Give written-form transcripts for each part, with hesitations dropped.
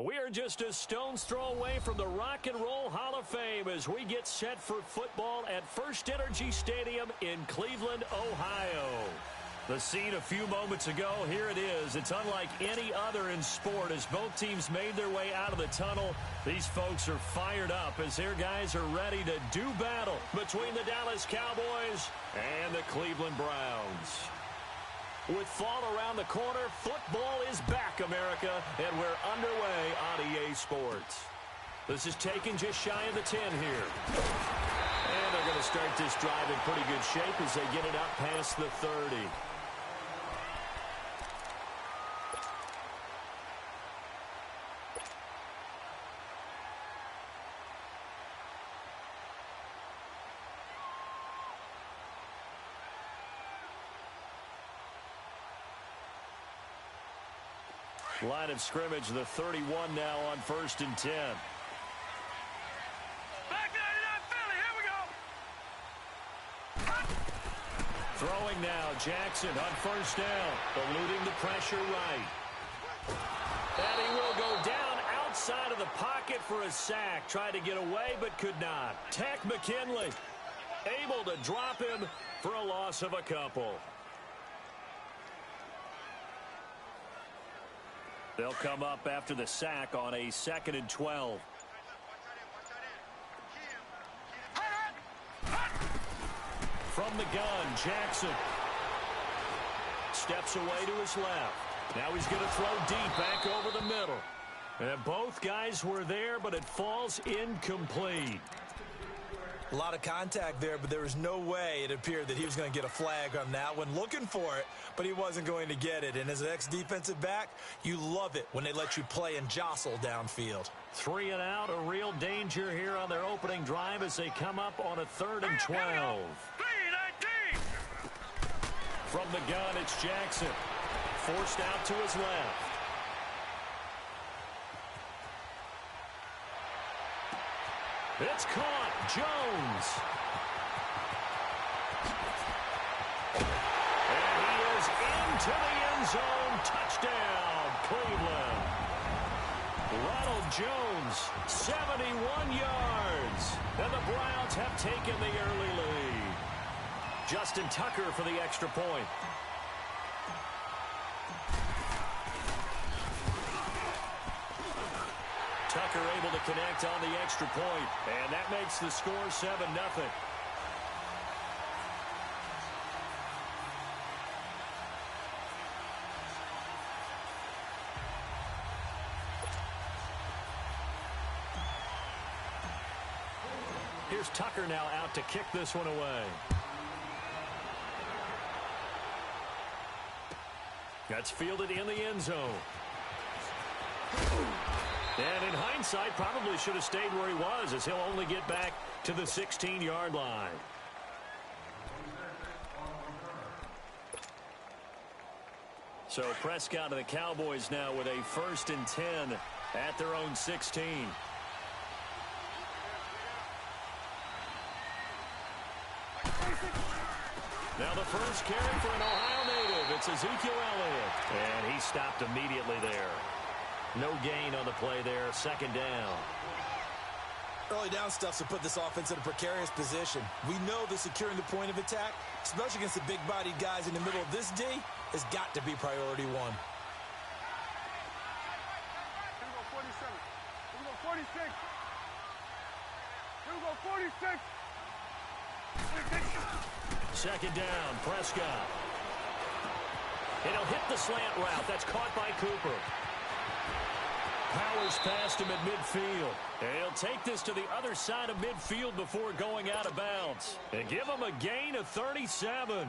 We are just a stone's throw away from the Rock and Roll Hall of Fame as we get set for football at First Energy Stadium in Cleveland, Ohio. The scene a few moments ago, here it is. It's unlike any other in sport as both teams made their way out of the tunnel. These folks are fired up as their guys are ready to do battle between the Dallas Cowboys and the Cleveland Browns. With fall around the corner, football is back, America, and we're underway on EA Sports. This is taken just shy of the 10 here. And they're going to start this drive in pretty good shape as they get it up past the 30. Line of scrimmage, the 31 now on 1st and 10. Back 99 Philly, here we go. Throwing now, Jackson on 1st down, eluding the pressure right. And he will go down outside of the pocket for a sack. Tried to get away, but could not. Tech McKinley able to drop him for a loss of a couple. They'll come up after the sack on a 2nd and 12. From the gun, Jackson steps away to his left. Now he's going to throw deep back over the middle. And both guys were there, but it falls incomplete. A lot of contact there, but there was no way it appeared that he was going to get a flag on that one. Looking for it, but he wasn't going to get it. And as an ex-defensive back, you love it when they let you play and jostle downfield. 3 and out, a real danger here on their opening drive as they come up on a 3rd and 12. From the gun, it's Jackson. Forced out to his left. It's caught. Jones. And he is into the end zone. Touchdown, Cleveland. Ronald Jones, 71 yards. And the Browns have taken the early lead. Justin Tucker for the extra point. Tucker able to connect on the extra point, and that makes the score 7-0. Here's Tucker now out to kick this one away. That's fielded in the end zone. And in hindsight, probably should have stayed where he was as he'll only get back to the 16-yard line. So Prescott and the Cowboys now with a 1st and 10 at their own 16. Now the first carry for an Ohio native. It's Ezekiel Elliott. And he stopped immediately there. No gain on the play there. 2nd down. Early down stuff to put this offense in a precarious position. We know that securing the point of attack, especially against the big-bodied guys in the middle of this D, has got to be priority one. Here we go, 47. Here we go, 46. Here we go, 46. 2nd down, Prescott. And he'll hit the slant route. That's caught by Cooper. Powers past him at midfield. And he'll take this to the other side of midfield before going out of bounds. And give him a gain of 37.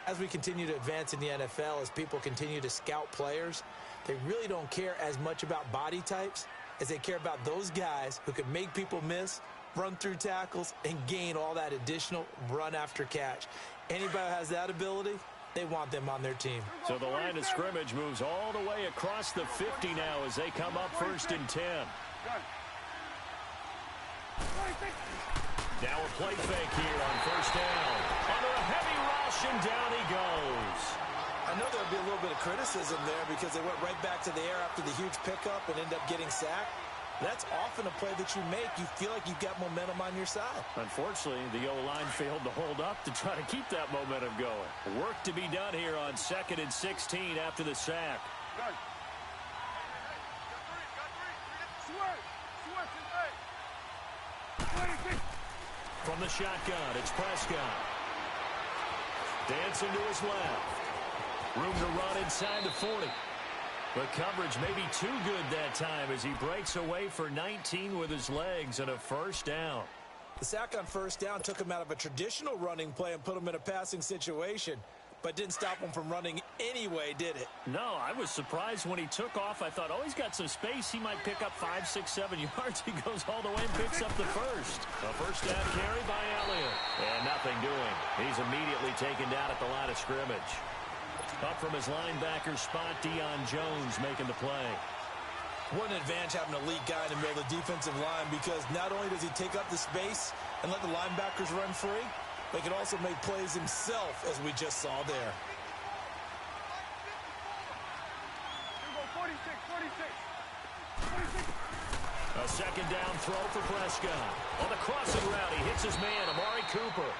As we continue to advance in the NFL, as people continue to scout players, they really don't care as much about body types as they care about those guys who can make people miss, run through tackles, and gain all that additional run after catch. Anybody who has that ability, they want them on their team. So the line of scrimmage moves all the way across the 50 now as they come up 1st and 10. Now a play fake here on 1st down. Under a heavy rush, and down he goes. I know there'll be a little bit of criticism there because they went right back to the air after the huge pickup and ended up getting sacked. That's often a play that you make. You feel like you've got momentum on your side. Unfortunately, the O-line failed to hold up to try to keep that momentum going. Work to be done here on 2nd and 16 after the sack. Good. From the shotgun, it's Prescott. Dancing to his left. Room to run inside the 40. The coverage may be too good that time as he breaks away for 19 with his legs and a first down. The sack on first down took him out of a traditional running play and put him in a passing situation, but didn't stop him from running anyway, did it? No, I was surprised when he took off. I thought, oh, he's got some space. He might pick up 5, 6, 7 yards. He goes all the way and picks up the first. A first down carry by Elliott. And nothing doing. He's immediately taken down at the line of scrimmage. Up from his linebacker spot, Deion Jones making the play. What an advantage having an elite guy in the middle of the defensive line, because not only does he take up the space and let the linebackers run free, but he can also make plays himself, as we just saw there. 46. A second down throw for Prescott. On the crossing route, he hits his man, Amari Cooper.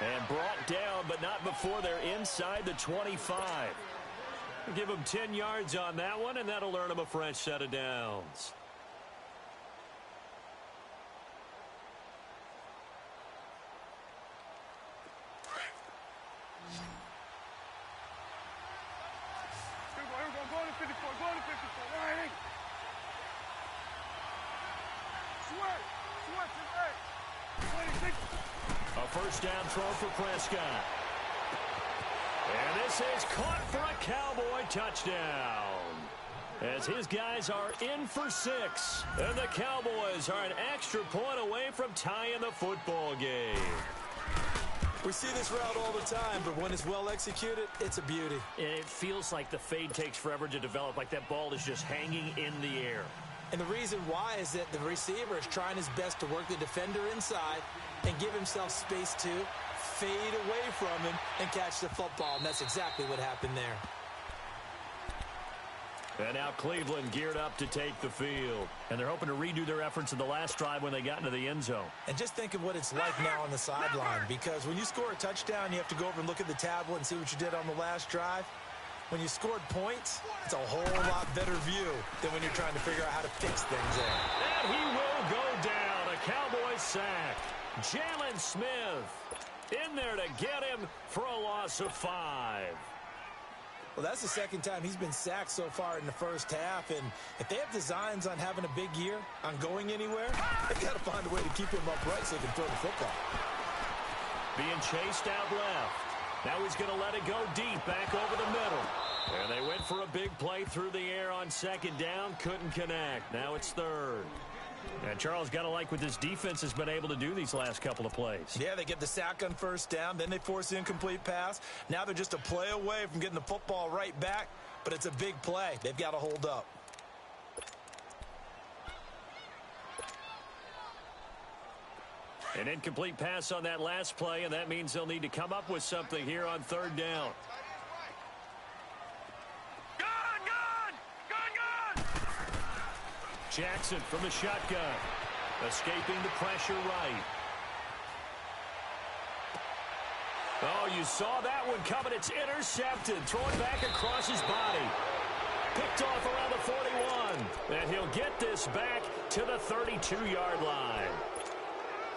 And brought down, but not before they're inside the 25. Give him 10 yards on that one, and that'll earn him a fresh set of downs. Go to 54. Right. Sweat. 26. A first down throw for Prescott. And this is caught for a Cowboy touchdown. As his guys are in for 6. And the Cowboys are an extra point away from tying the football game. We see this route all the time, but when it's well executed, it's a beauty. It feels like the fade takes forever to develop, like that ball is just hanging in the air. And the reason why is that the receiver is trying his best to work the defender inside and give himself space to fade away from him and catch the football. And that's exactly what happened there. And now Cleveland geared up to take the field. And they're hoping to redo their efforts in the last drive when they got into the end zone. And just think of what it's like now on the sideline, because when you score a touchdown, you have to go over and look at the tablet and see what you did on the last drive. When you scored points, it's a whole lot better view than when you're trying to figure out how to fix things there. And he will go down. A Cowboys sack. Jalen Smith in there to get him for a loss of 5. Well, that's the second time he's been sacked so far in the first half. And if they have designs on having a big year, on going anywhere, they've got to find a way to keep him upright so he can throw the football. Being chased out left. Now he's going to let it go deep, back over the middle. And they went for a big play through the air on second down. Couldn't connect. Now it's third. And Charles, got to like what this defense has been able to do these last couple of plays. Yeah, they get the sack on first down. Then they force the incomplete pass. Now they're just a play away from getting the football right back. But it's a big play. They've got to hold up. An incomplete pass on that last play, and that means they'll need to come up with something here on third down. Gone! Jackson from the shotgun. Escaping the pressure right. Oh, you saw that one coming. It's intercepted. Thrown back across his body. Picked off around the 41. And he'll get this back to the 32-yard line.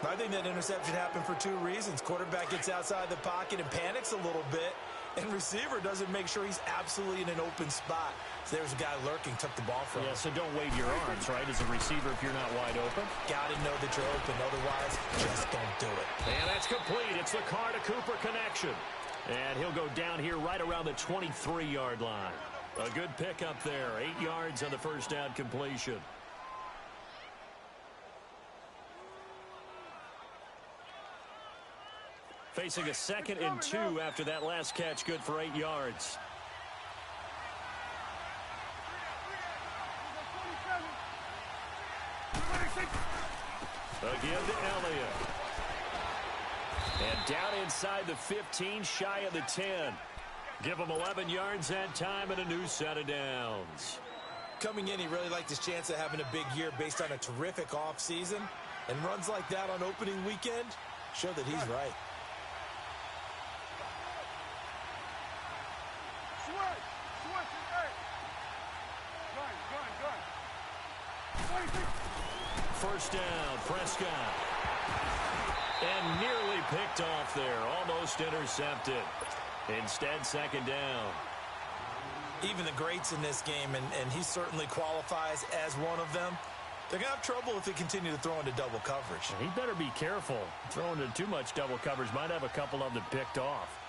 I think that interception happened for 2 reasons. Quarterback gets outside the pocket and panics a little bit, and receiver doesn't make sure he's absolutely in an open spot. So there's a guy lurking, took the ball from him. Yeah, so don't wave your arms, right, as a receiver if you're not wide open. Got to know that you're open. Otherwise, just don't do it. And that's complete. It's the Carr to Cooper connection. And he'll go down here right around the 23-yard line. A good pickup there. 8 yards on the first down completion. Facing a 2nd and 2 after that last catch, good for 8 yards. Again to Elliott. And down inside the 15, shy of the 10. Give him 11 yards that time and a new set of downs. Coming in, he really liked his chance of having a big year based on a terrific offseason. And runs like that on opening weekend show that he's right. First down, Prescott. And nearly picked off there. Almost intercepted. Instead, second down. Even the greats in this game, and he certainly qualifies as one of them, they're going to have trouble if they continue to throw into double coverage. He better be careful. Throwing into too much double coverage might have a couple of them picked off.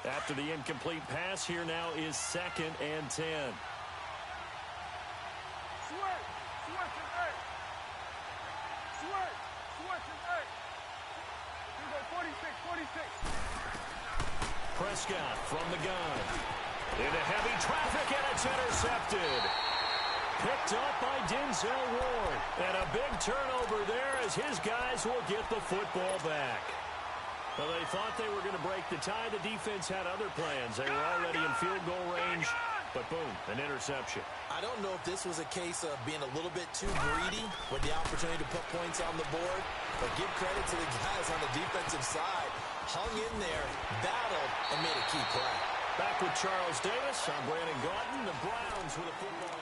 After the incomplete pass, here now is 2nd and 10. Prescott from the gun. Into heavy traffic, and it's intercepted. Picked up by Denzel Ward. And a big turnover there as his guys will get the football back. Well, they thought they were going to break the tie. The defense had other plans. They were already in field goal range, but boom, an interception. I don't know if this was a case of being a little bit too greedy with the opportunity to put points on the board, but give credit to the guys on the defensive side. Hung in there, battled, and made a key play. Back with Charles Davis. I'm Brandon Gaudin. The Browns with a football.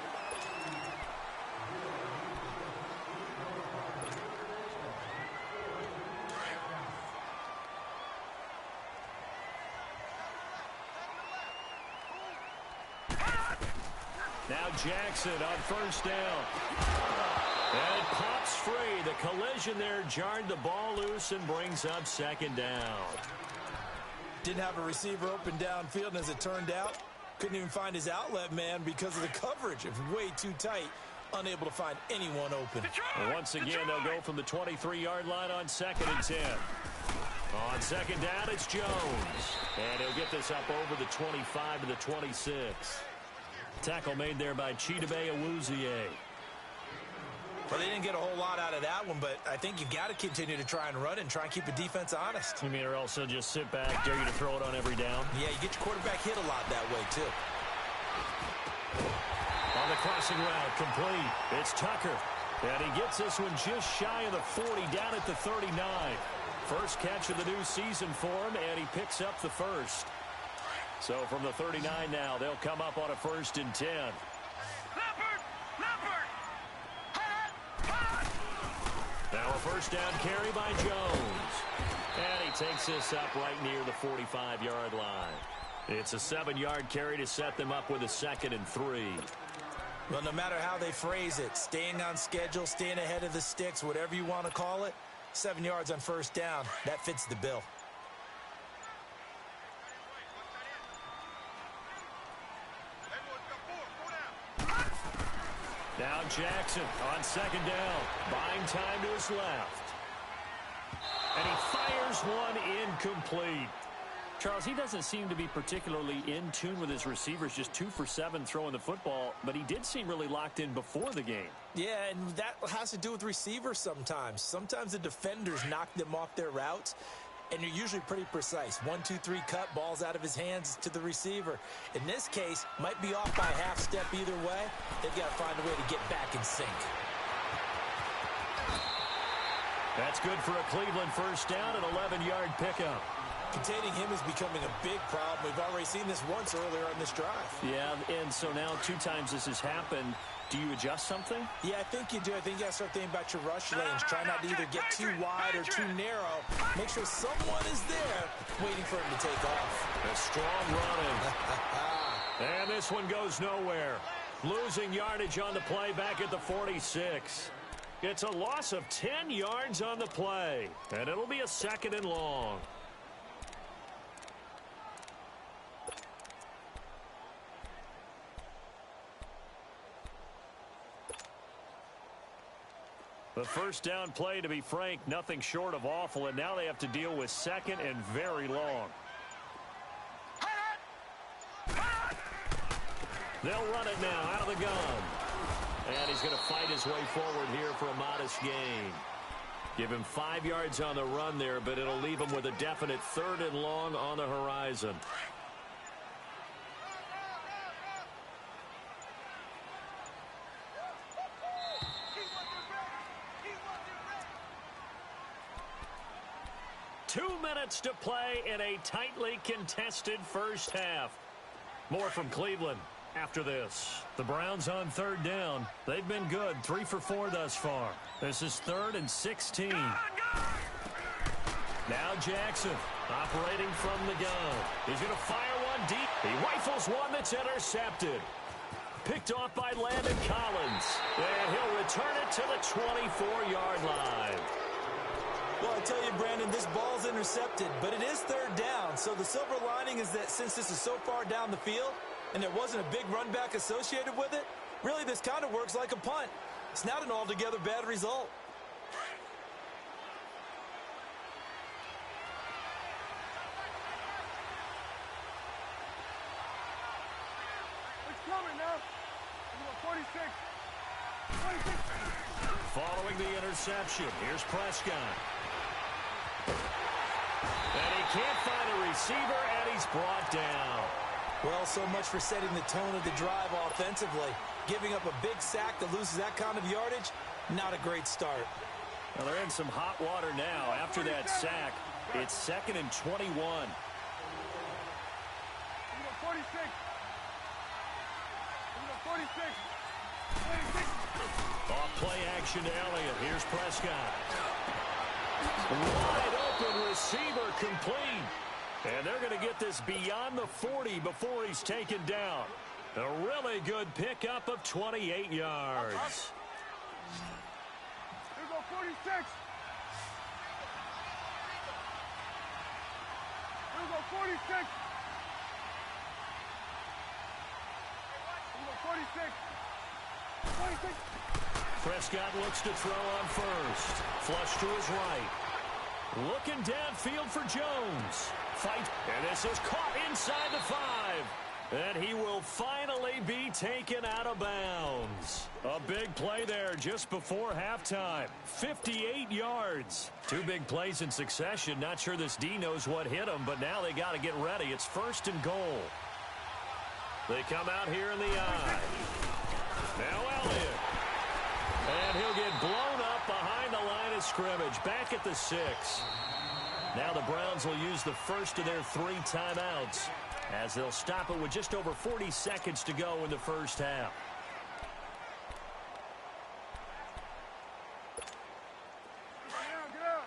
Now Jackson on first down. And it pops free. The collision there jarred the ball loose and brings up second down. Didn't have a receiver open downfield, and as it turned out, couldn't even find his outlet man because of the coverage. It was way too tight, unable to find anyone open. And once again, they'll go from the 23-yard line on 2nd and 10. On second down, it's Jones. And he'll get this up over the 25 to the 26. Tackle made there by Chidobe Awuzie. Well, they didn't get a whole lot out of that one, but I think you've got to continue to try and run and try and keep the defense honest. You mean, or else they'll just sit back, dare you to throw it on every down? Yeah, you get your quarterback hit a lot that way, too. On the crossing route, complete. It's Tucker. And he gets this one just shy of the 40, down at the 39. First catch of the new season for him, and he picks up the first. So from the 39 now, they'll come up on a 1st and 10. Now a first down carry by Jones. And he takes this up right near the 45-yard line. It's a 7-yard carry to set them up with a 2nd and 3. Well, no matter how they phrase it, staying on schedule, staying ahead of the sticks, whatever you want to call it, 7 yards on first down, that fits the bill. Now Jackson on second down. Buying time to his left. And he fires one incomplete. Charles, he doesn't seem to be particularly in tune with his receivers, just 2 for 7 throwing the football, but he did seem really locked in before the game. Yeah, and that has to do with receivers sometimes. Sometimes the defenders knock them off their routes, and they're usually pretty precise. 1, 2, 3 cut, balls out of his hands to the receiver. In this case, might be off by a half step either way. They've got to find a way to get back in sync. That's good for a Cleveland first down, an 11-yard pickup. Containing him is becoming a big problem. We've already seen this once earlier on this drive. Yeah, and so now 2 times this has happened. Do you adjust something? Yeah, I think you do. I think you got to start thinking about your rush lanes. Try not to either get too wide or too narrow. Make sure someone is there waiting for him to take off. A strong running. And this one goes nowhere. Losing yardage on the play back at the 46. It's a loss of 10 yards on the play. And it'll be a 2nd and long. The first down play, to be frank, nothing short of awful, and now they have to deal with 2nd and very long. They'll run it now out of the gun. And he's going to fight his way forward here for a modest gain. Give him 5 yards on the run there, but it'll leave him with a definite 3rd and long on the horizon. Two minutes to play in a tightly contested first half. More from Cleveland after this. The Browns on 3rd down. They've been good, 3 for 4 thus far. This is 3rd and 16. Now Jackson operating from the gun. He's going to fire one deep. He rifles one that's intercepted. Picked off by Landon Collins. And he'll return it to the 24-yard line. Well, I tell you, Brandon, this ball's intercepted, but it is 3rd down. So the silver lining is that since this is so far down the field and there wasn't a big run back associated with it, really this kind of works like a punt. It's not an altogether bad result. It's coming now. 46. 46. Following the interception, here's Prescott. And he can't find a receiver, and he's brought down. Well, so much for setting the tone of the drive offensively. Giving up a big sack that loses that kind of yardage, not a great start. Well, they're in some hot water now. After that sack, it's 2nd and 21. 46. Off play action to Elliott. Here's Prescott. Wide open receiver complete. And they're going to get this beyond the 40 before he's taken down. A really good pickup of 28 yards. Here we go, 46. Here we go, 46. Here we go, 46. 46. Prescott looks to throw on first. Flush to his right. Looking downfield for Jones. Fight. And this is caught inside the 5. And he will finally be taken out of bounds. A big play there just before halftime. 58 yards. 2 big plays in succession. Not sure this D knows what hit him, but now they got to get ready. It's 1st and goal. They come out here in the eye. Now Elliott. And he'll get blown up behind the line of scrimmage. Back at the 6. Now the Browns will use the first of their 3 timeouts as they'll stop it with just over 40 seconds to go in the first half. Get out.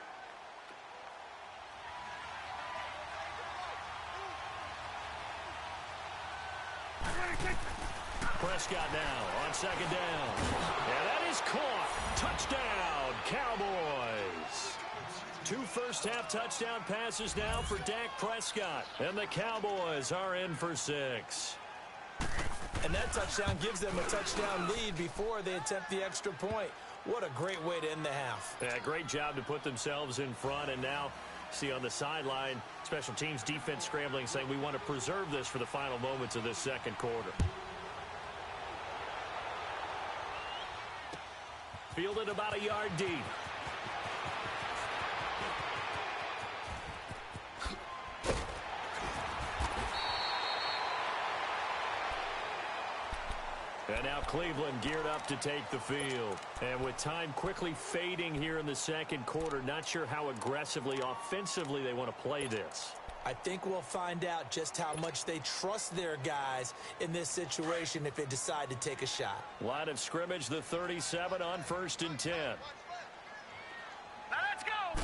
Prescott now on 2nd down. And that is caught. Touchdown, Cowboys. 2 first-half touchdown passes now for Dak Prescott. And the Cowboys are in for 6. And that touchdown gives them a touchdown lead before they attempt the extra point. What a great way to end the half. Yeah, great job to put themselves in front. And now, see on the sideline, special teams defense scrambling, saying we want to preserve this for the final moments of this second quarter. Fielded about a yard deep. And now Cleveland geared up to take the field. And with time quickly fading here in the second quarter, not sure how aggressively, offensively they want to play this. I think we'll find out just how much they trust their guys in this situation if they decide to take a shot. Line of scrimmage, the 37 on 1st and 10. Now let's go.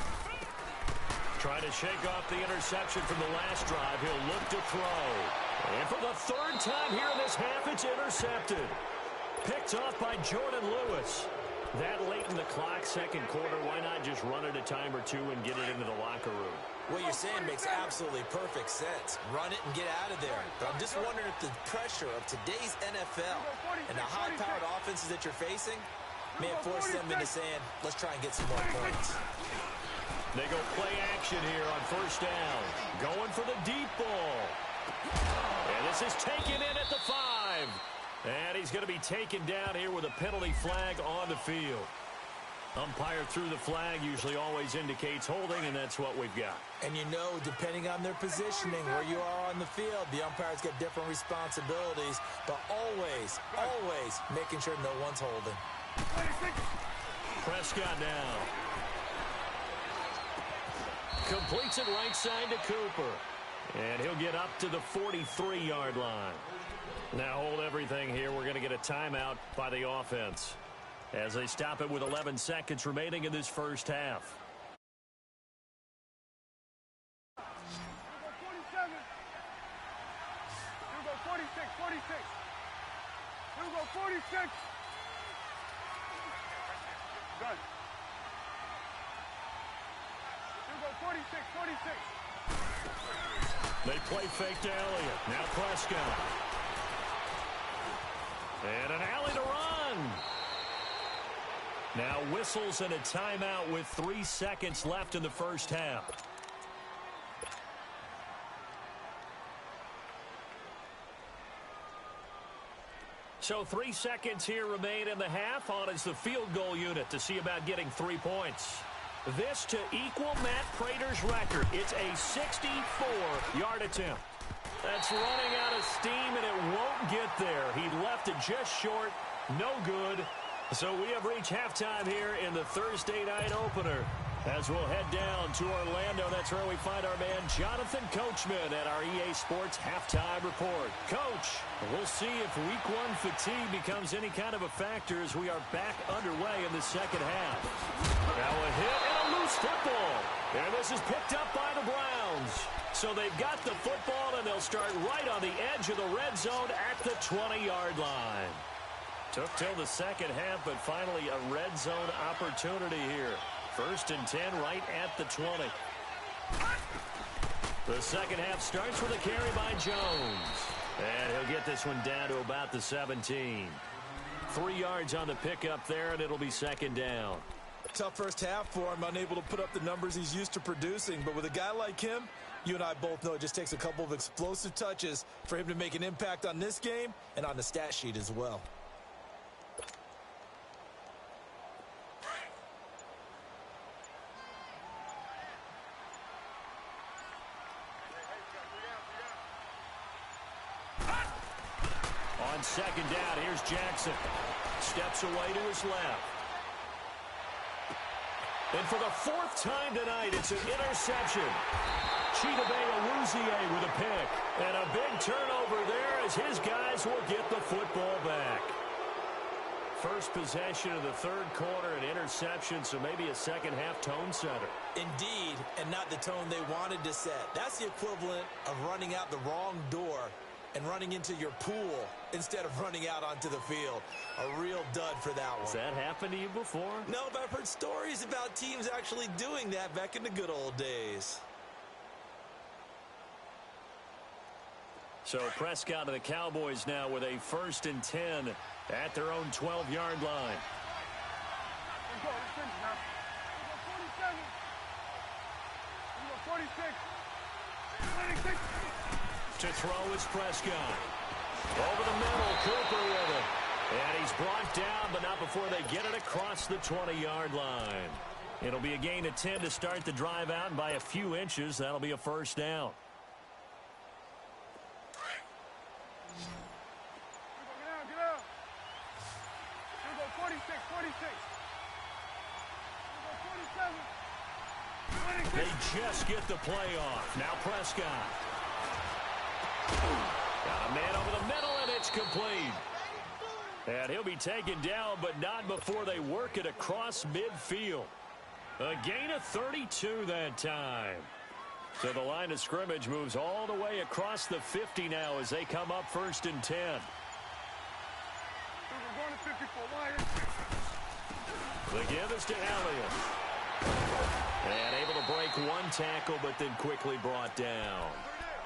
Trying to shake off the interception from the last drive. He'll look to throw. And for the 3rd time here in this half, it's intercepted. Picked off by Jordan Lewis. That late in the clock, second quarter, why not just run it a time or 2 and get it into the locker room? What you're saying makes absolutely perfect sense. Run it and get out of there. But I'm just wondering if the pressure of today's NFL and the high-powered offenses that you're facing may have forced them into saying, let's try and get some more points. They go play action here on 1st down. Going for the deep ball. And this is taken in at the 5. And he's going to be taken down here with a penalty flag on the field. Umpire threw the flag, usually always indicates holding, and that's what we've got. And you know, depending on their positioning, where you are on the field, the umpires get different responsibilities, but always, always making sure no one's holding. Prescott now. Completes it right side to Cooper. And he'll get up to the 43-yard line. Now hold everything here. We're going to get a timeout by the offense as they stop it with 11 seconds remaining in this first half. Here we go, 46, 46. Here we go, 46. Done. Here we go, 46, 46. They play fake to Elliott. Now Prescott. And an alley to run. Now whistles and a timeout with 3 seconds left in the first half. So 3 seconds here remain in the half. On is the field goal unit to see about getting 3 points. This to equal Matt Prater's record. It's a 64-yard attempt. That's running out of steam, and it won't get there. He left it just short. No good. So we have reached halftime here in the Thursday night opener. As we'll head down to Orlando, that's where we find our man Jonathan Coachman at our EA Sports Halftime Report. Coach, we'll see if Week 1 fatigue becomes any kind of a factor as we are back underway in the second half. Now a hit and a loose football. And this is picked up by the Browns. So they've got the football, and they'll start right on the edge of the red zone at the 20-yard line. Took till the second half, but finally a red zone opportunity here. 1st and 10 right at the 20. The second half starts with a carry by Jones. And he'll get this one down to about the 17. 3 yards on the pickup there, and it'll be second down. Tough first half for him, unable to put up the numbers he's used to producing. But with a guy like him, you and I both know it just takes a couple of explosive touches for him to make an impact on this game and on the stat sheet as well. On second down, here's Jackson. Steps away to his left. And for the 4th time tonight, it's an interception. Chidobe with a pick. And a big turnover there as his guys will get the football back. First possession of the third quarter, an interception, so maybe a second half tone setter. Indeed, and not the tone they wanted to set. That's the equivalent of running out the wrong door and running into your pool instead of running out onto the field. A real dud for that one. Has that happened to you before? No, but I've heard stories about teams actually doing that back in the good old days. So Prescott and the Cowboys now with a 1st and 10 at their own 12-yard line. Let's go. Let's finish now. Let's go 47. Let's go 46. 26. To throw is Prescott. Over the middle, Cooper with it. And he's brought down, but not before they get it across the 20-yard line. It'll be a gain of 10 to start the drive out, and by a few inches, that'll be a first down. Get out. Here we go, 46, 46. Here we go, 47. 26. They just get the play off. Now Prescott. Got a man over the middle, and it's complete. And he'll be taken down, but not before they work it across midfield. A gain of 32 that time. So the line of scrimmage moves all the way across the 50 now as they come up 1st and 10. We're going to 54. The give is to Elliott. And able to break one tackle, but then quickly brought down.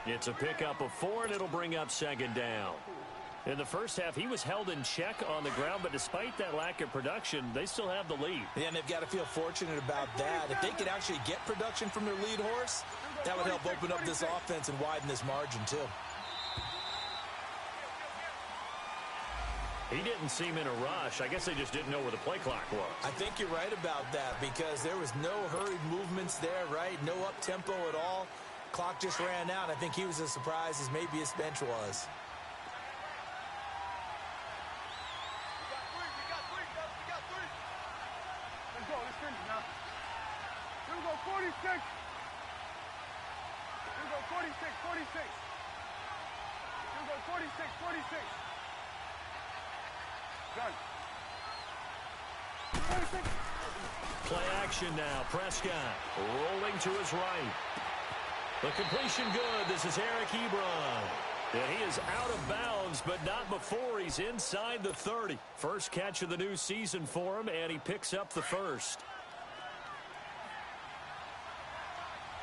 It's a pickup of 4, and it'll bring up second down. In the first half, he was held in check on the ground, but despite that lack of production, they still have the lead. Yeah, and they've got to feel fortunate about that. If they could actually get production from their lead horse, that would help open up this offense and widen this margin, too. He didn't seem in a rush. I guess they just didn't know where the play clock was. I think you're right about that because there was no hurried movements there, right? No up-tempo at all. Clock just ran out. I think he was as surprised as maybe his bench was. We got three. Let's go. Let's finish now. Here we go, 46. Here we go, 46. Here we go, 46. Done. 46. Play action now. Prescott rolling to his right. The completion good. This is Eric Ebron. And he is out of bounds, but not before he's inside the 30. First catch of the new season for him, and he picks up the first.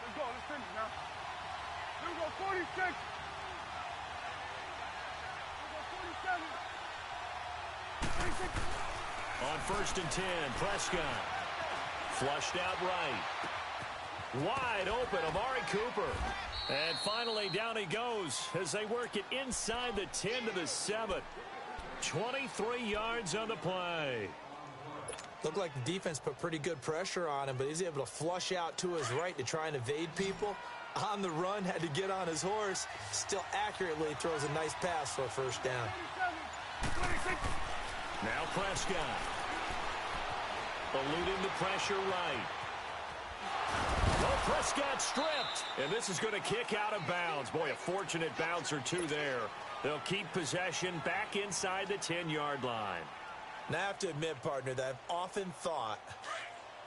Let's go. Let's finish now. Here we go, 46. Here we go, 47. 46. On 1st and 10, Prescott. Flushed out right. Wide open, Amari Cooper. And finally, down he goes as they work it inside the 10 to the 7. 23 yards on the play. Looked like the defense put pretty good pressure on him, but he's able to flush out to his right to try and evade people. On the run, had to get on his horse. Still accurately throws a nice pass for a first down. 26. Now Prescott. Eluding the pressure right. Oh, Prescott stripped. And this is going to kick out of bounds. Boy, a fortunate bounce or two there. They'll keep possession back inside the 10-yard line. Now, I have to admit, partner, that I've often thought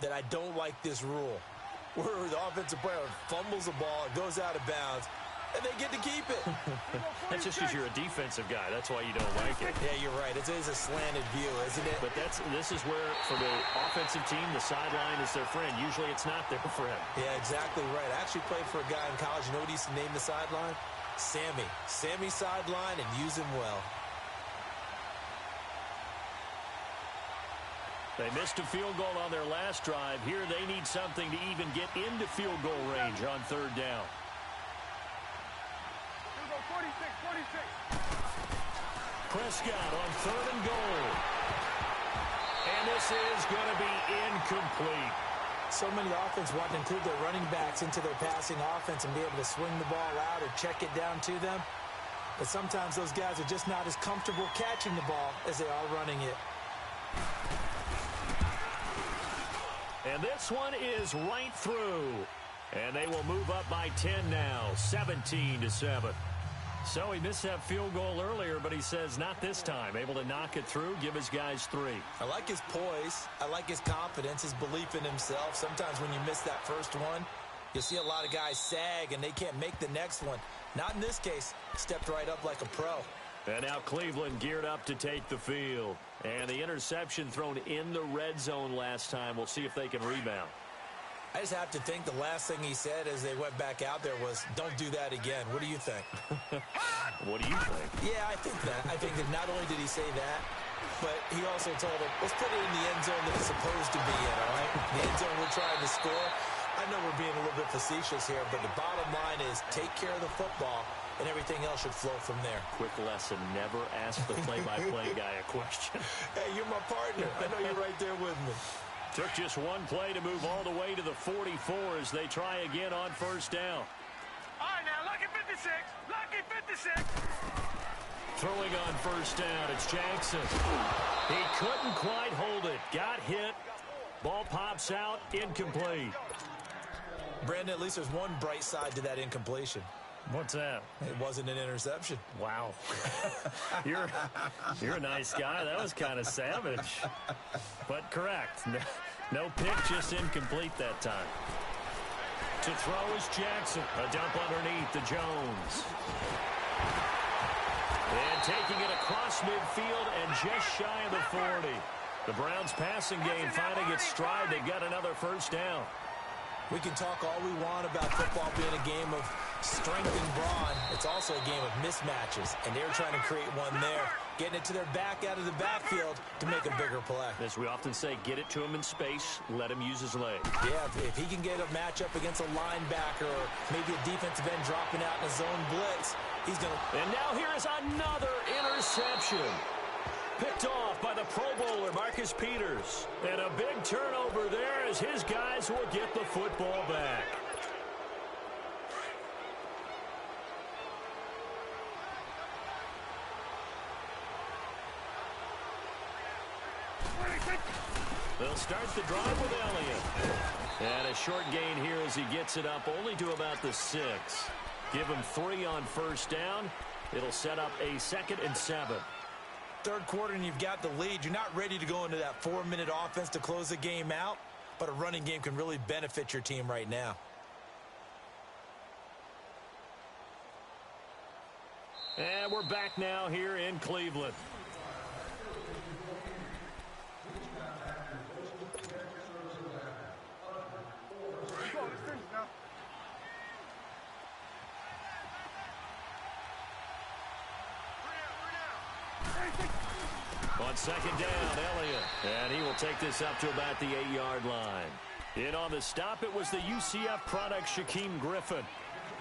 that I don't like this rule, where the offensive player fumbles the ball, it goes out of bounds, and they get to keep it. That's just because you're a defensive guy. That's why you don't like it. Yeah, you're right. It is a slanted view, isn't it? But this is where, for the offensive team, the sideline is their friend. Usually it's not their friend. Yeah, exactly right. I actually played for a guy in college. You know what he used to name the sideline? Sammy. Sammy sideline, and use him well. They missed a field goal on their last drive. Here they need something to even get into field goal range on 3rd down. Here we go, 46. Prescott on 3rd and goal. And this is going to be incomplete. So many offense want to include their running backs into their passing offense and be able to swing the ball out or check it down to them. But sometimes those guys are just not as comfortable catching the ball as they are running it. And this one is right through. And they will move up by 10 now, 17-7. So he missed that field goal earlier, but he says not this time. Able to knock it through, give his guys 3. I like his poise. I like his confidence, his belief in himself. Sometimes when you miss that first one, you'll see a lot of guys sag and they can't make the next one. Not in this case. Stepped right up like a pro. And now Cleveland geared up to take the field. And the interception thrown in the red zone last time. We'll see if they can rebound. I just have to think the last thing he said as they went back out there was, don't do that again. What do you think? What do you think? Yeah, I think that. I think that not only did he say that, but he also told him, let's put it in the end zone that it's supposed to be in, all right? The end zone we're trying to score. I know we're being a little bit facetious here, but the bottom line is take care of the football, and everything else should flow from there. Quick lesson, never ask the play-by-play guy a question. Hey, you're my partner. I know you're right there with me. Took just one play to move all the way to the 44 as they try again on 1st down. All right, now, lucky 56. Lucky 56. Throwing on 1st down, it's Jackson. He couldn't quite hold it. Got hit. Ball pops out, incomplete. Brandon, at least there's one bright side to that incompletion. What's that? It wasn't an interception. Wow. You're a nice guy. That was kind of savage. But correct. No pick, just incomplete that time. To throw is Jackson. A dump underneath to Jones. And taking it across midfield and just shy of the 40. The Browns passing game finally gets stride. They got another 1st down. We can talk all we want about football being a game of strength and brawn. It's also a game of mismatches, and they're trying to create one there, getting it to their back out of the backfield to make a bigger play. As we often say, get it to him in space, let him use his legs. Yeah, if he can get a matchup against a linebacker or maybe a defensive end dropping out in a zone blitz, he's going to... And now here is another interception. picked off by the Pro Bowler, Marcus Peters. And a big turnover there as his guys will get the football back. They'll start the drive with Elliott. And a short gain here as he gets it up only to about the 6. Give him 3 on first down. It'll set up a 2nd and 7. Third quarter and you've got the lead. You're not ready to go into that 4-minute offense to close the game out, but a running game can really benefit your team right now. And we're back now here in Cleveland. On second down, Elliott. And he will take this up to about the 8-yard line. In on the stop, it was the UCF product, Shaquem Griffin.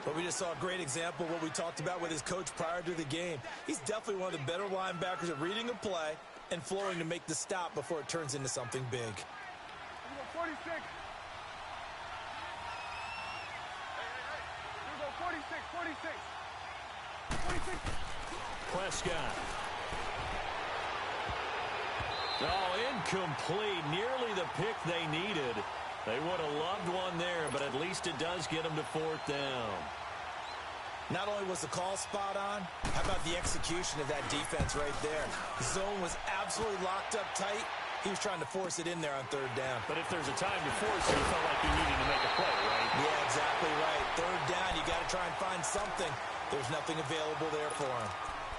But we just saw a great example of what we talked about with his coach prior to the game. He's definitely one of the better linebackers at reading a play and flowing to make the stop before it turns into something big. 46. 46. Prescott. Oh, incomplete. Nearly the pick they needed. They would have loved one there, but at least it does get them to 4th down. Not only was the call spot on, how about the execution of that defense right there? The zone was absolutely locked up tight. He was trying to force it in there on 3rd down. But if there's a time to force it, he felt like he needed to make a play, right? Yeah, exactly right. 3rd down, you got to try and find something. There's nothing available there for him.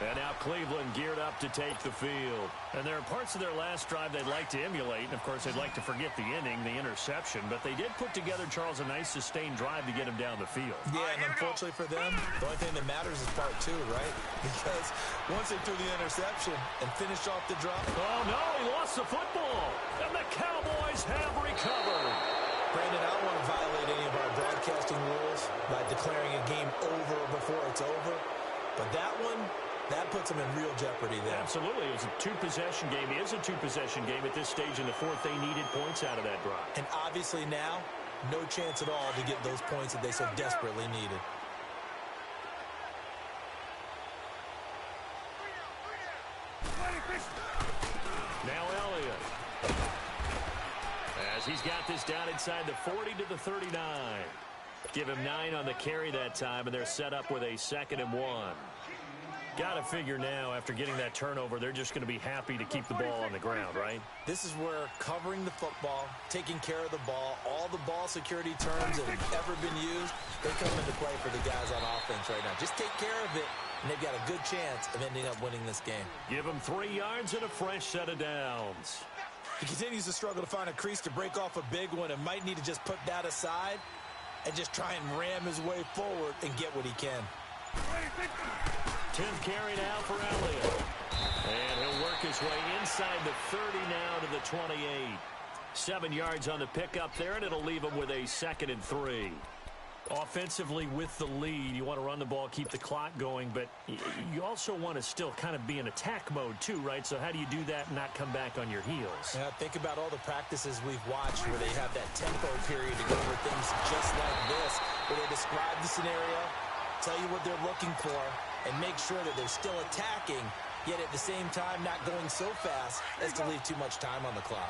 And now Cleveland geared up to take the field. And there are parts of their last drive they'd like to emulate. And, of course, they'd like to forget the inning, the interception. But they did put together, Charles, a nice sustained drive to get him down the field. Yeah, and unfortunately for them, the only thing that matters is part 2, right? Because once they threw the interception and finished off the drive. Oh, no, he lost the football. And the Cowboys have recovered. Brandon, I don't want to violate any of our broadcasting rules by declaring a game over before it's over. But that one, that puts them in real jeopardy there. Absolutely. It was a 2-possession game. It is a 2-possession game at this stage in the 4th. They needed points out of that drive. And obviously now, no chance at all to get those points that they so desperately needed. Now Elliott. As he's got this down inside the 40 to the 39. Give him 9 on the carry that time, and they're set up with a 2nd and 1. Got to figure now, after getting that turnover, they're just going to be happy to keep the ball on the ground, right? This is where covering the football, taking care of the ball, all the ball security terms that have ever been used, they come into play for the guys on offense right now. Just take care of it, and they've got a good chance of ending up winning this game. Give him 3 yards and a fresh set of downs. He continues to struggle to find a crease to break off a big one and might need to just put that aside and just try and ram his way forward and get what he can. 10th carry now for Elliott. And he'll work his way inside the 30 now to the 28. 7 yards on the pickup there, and it'll leave him with a 2nd and 3. Offensively with the lead, you want to run the ball, keep the clock going, but you also want to still kind of be in attack mode too, right? So how do you do that and not come back on your heels? Yeah, think about all the practices we've watched where they have that tempo period to go over things just like this, where they describe the scenario, tell you what they're looking for, and make sure that they're still attacking, yet at the same time not going so fast as to leave too much time on the clock.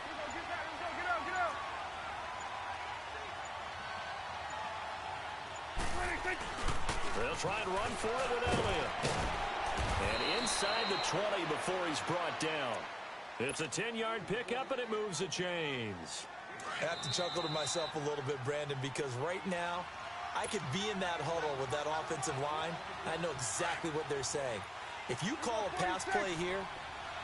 They'll try and run for it with Elliott. And inside the 20 before he's brought down. It's a 10-yard pickup, and it moves the chains. I have to chuckle to myself a little bit, Brandon, because right now, I could be in that huddle with that offensive line. I know exactly what they're saying. If you call a pass play here,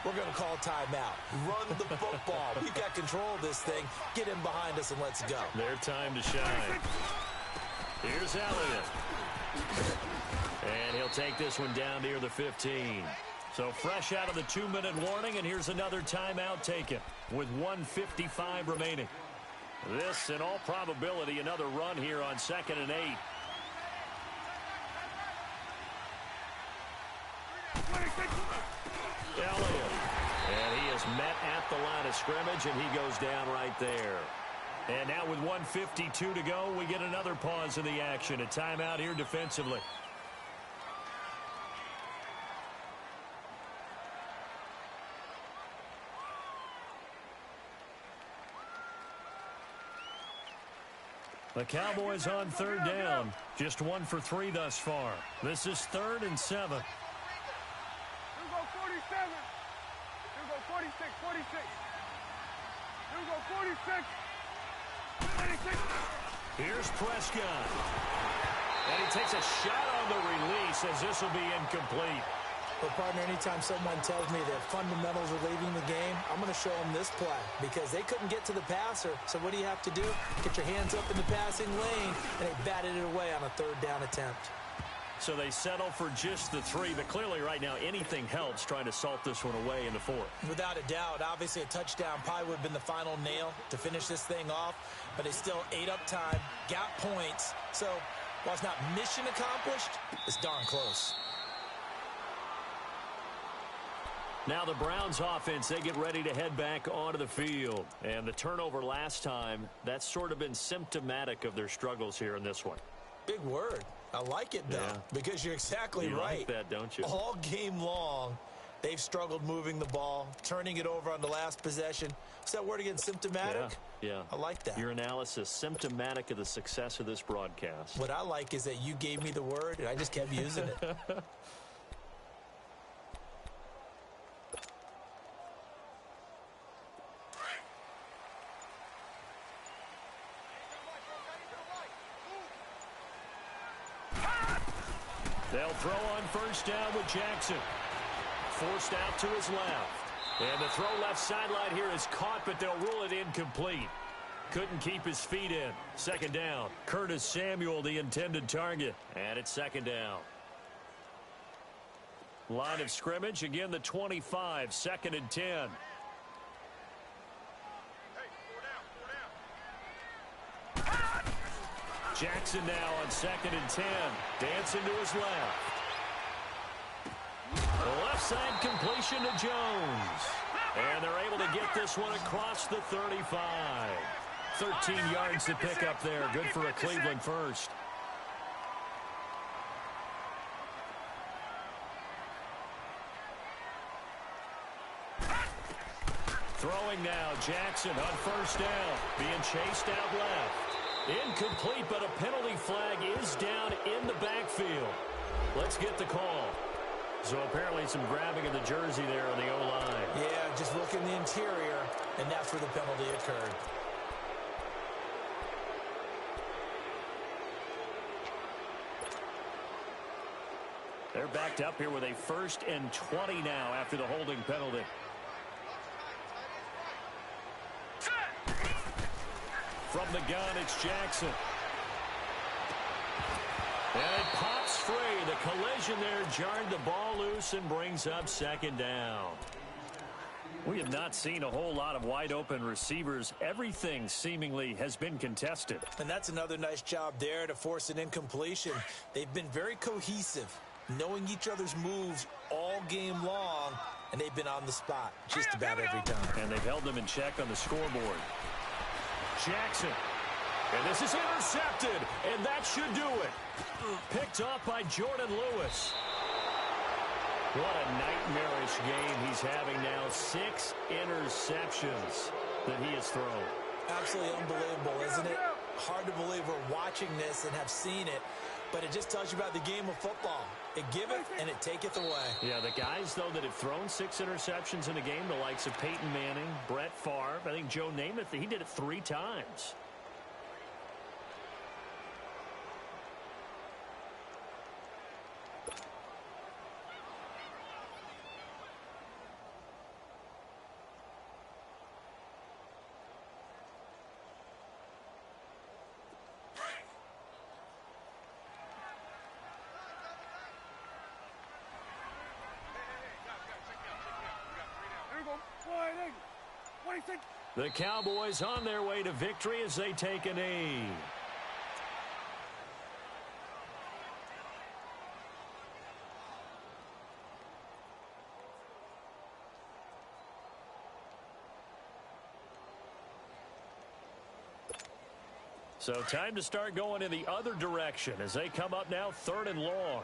we're going to call a timeout. Run the football. We've got control of this thing. Get him behind us and let's go. Their time to shine. Here's Elliott. And he'll take this one down near the 15. So fresh out of the 2-minute warning, and here's another timeout taken with 1:55 remaining. This, in all probability, another run here on 2nd and 8. Elliott. met at the line of scrimmage, and he goes down right there. And now with 1:52 to go, we get another pause in the action. A timeout here defensively. The Cowboys on third down. Just 1 for 3 thus far. This is 3rd and 7. Here we go 47. Here we go 46, 46. Here we go 46. 46. Here's Prescott. And he takes a shot on the release as this will be incomplete. Well, partner, anytime someone tells me that fundamentals are leaving the game, I'm going to show them this play because they couldn't get to the passer. So what do you have to do? Get your hands up in the passing lane, and they batted it away on a 3rd down attempt. So they settle for just the 3, but clearly right now anything helps trying to salt this one away in the 4th. Without a doubt, obviously a touchdown probably would have been the final nail to finish this thing off, but they still ate up time, got points. So while it's not mission accomplished, it's darn close. Now the Browns offense, they get ready to head back onto the field. And the turnover last time, that's sort of been symptomatic of their struggles here in this one. Big word. I like it, though, because you're exactly right. You like that, don't you? All game long, they've struggled moving the ball, turning it over on the last possession. What's that word again, symptomatic? Yeah. I like that. Your analysis, symptomatic of the success of this broadcast. What I like is that you gave me the word, and I just kept using it. They'll throw on first down with Jackson. Forced out to his left. And the throw left sideline here is caught, but they'll rule it incomplete. Couldn't keep his feet in. 2nd down. Curtis Samuel, the intended target. And it's 2nd down. Line of scrimmage, again the 25, 2nd and 10. Jackson now on 2nd and 10. Dancing to his left. The left side completion to Jones. And they're able to get this one across the 35. 13 yards to pick up there. Good for a Cleveland first. Throwing now, Jackson on first down. Being chased out left. Incomplete, but a penalty flag is down in the backfield. Let's get the call. So apparently some grabbing of the jersey there on the O-line. Yeah, just look in the interior, and that's where the penalty occurred. They're backed up here with a 1st and 20 now after the holding penalty. From the gun, it's Jackson. And it pops free. The collision there jarred the ball loose and brings up 2nd down. We have not seen a whole lot of wide-open receivers. Everything seemingly has been contested. And that's another nice job there to force an incompletion. They've been very cohesive, knowing each other's moves all game long, and they've been on the spot just about every time. And they've held them in check on the scoreboard. Jackson. And this is intercepted, and that should do it. Picked off by Jordan Lewis. What a nightmarish game he's having now. 6 interceptions that he has thrown. Absolutely unbelievable, isn't it? Hard to believe we're watching this and have seen it, but it just tells you about the game of football. It giveth and it taketh away. Yeah, the guys, though, that have thrown 6 interceptions in a game, the likes of Peyton Manning, Brett Favre, I think Joe Namath, he did it 3 times. The Cowboys on their way to victory as they take a knee. So time to start going in the other direction as they come up now 3rd and long.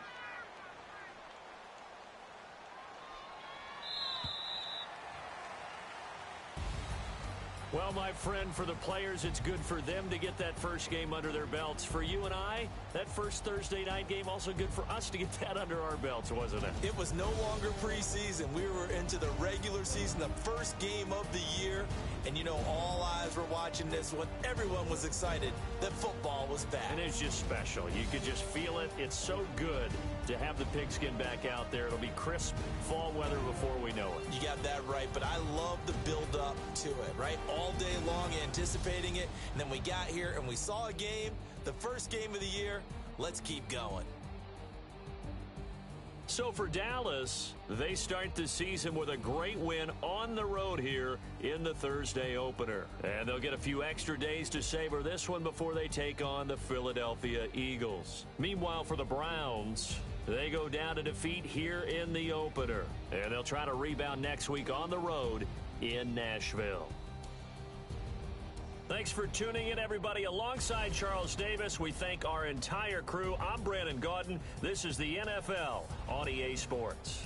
Well, my friend, for the players, it's good for them to get that first game under their belts. For you and I, that first Thursday night game, also good for us to get that under our belts, wasn't it? It was no longer preseason. We were into the regular season, the first game of the year. And, you know, all eyes were watching this one. Everyone was excited that football was back. And it's just special. You could just feel it. It's so good to have the pigskin back out there. It'll be crisp fall weather before we know it. You got that right, but I love the build-up to it, right? All day long anticipating it, and then we got here and we saw a game, the first game of the year. Let's keep going. So for Dallas, they start the season with a great win on the road here in the Thursday opener. And they'll get a few extra days to savor this one before they take on the Philadelphia Eagles. Meanwhile, for the Browns, they go down to defeat here in the opener. And they'll try to rebound next week on the road in Nashville. Thanks for tuning in, everybody. Alongside Charles Davis, we thank our entire crew. I'm Brandon Gaudin. This is the NFL on EA Sports.